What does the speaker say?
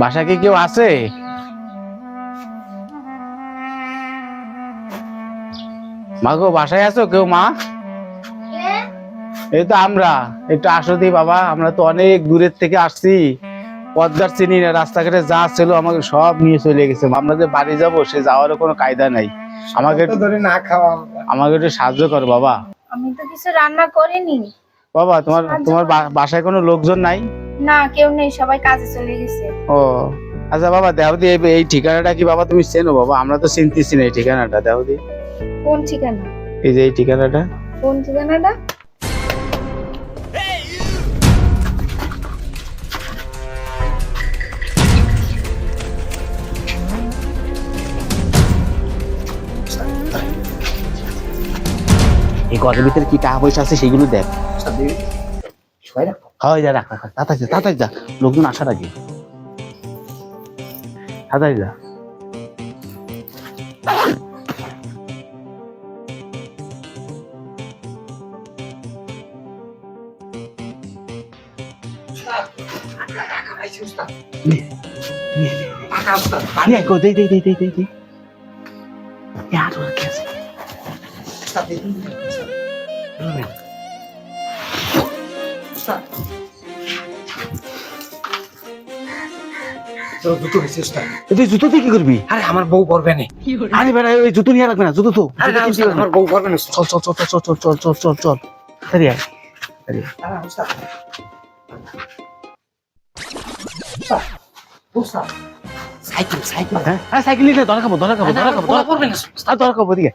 বাসায় কি কেউ আছে? মা গো, বাসায় আছো কেউ? মা, এই তো আমরা। একটু আসো দি বাবা, আমরা তো অনেক দূরের থেকে আসছি, পদ্মার চিনি না, রাস্তাঘাটে যা ছিল আমাকে সব নিয়ে চলে গেছে। আমরা যে বাড়ি যাবো সে যাওয়ারও কোনো কায়দা নাই। আমাকে ধরে না খাওয়া আমাকে একটু সাহায্য করো বাবা। আমি তো কিছু রান্না করিনি। বাবা, তোমার তোমার বাসায় কোনো লোকজন নাই? না, কেউ নেই, সবাই কাজে চলে গেছে। ও আচ্ছা বাবা, দেওদি এই ঠিকানাটা কি বাবা তুমি চেনো? বাবা আমরা তো চিনতেছি না এই ঠিকানাটা। দেওদি, কোন ঠিকানা? এই যে এই ঠিকানাটা। কোন ঠিকানাটা? এই ঘরের ভিতরে কি টাকা পয়সা আছে সেগুলো দেখ। হয় যা, রাখ রাখ, তাড়াতাড়ি যা, তাড়াতাড়ি যা, লোকজন আসার আগে তাড়াতাড়ি যা। দে দে দে দে দে দে। আর ওর কি আছে? দুটো হয়েছে তুই জুতো দিয়ে কি করবি? আরে আমার বউ পরবে না। আরে বেটা, ওই জুতো নিয়ে রাখবে না, জুতো তো আমার বউ পরবে না। চল চল চল চল চল চল চল চল চল। তাড়াতাড়ি আয়, তাড়াতাড়ি আয়। সাইকেল সাইকেল হ্যাঁ সাইকেল নিলে ধরা খাবো, ধরা খাবো, ধরা খাবো, ধরা খাবো, পরবে না। ধরা খাবো, দিকে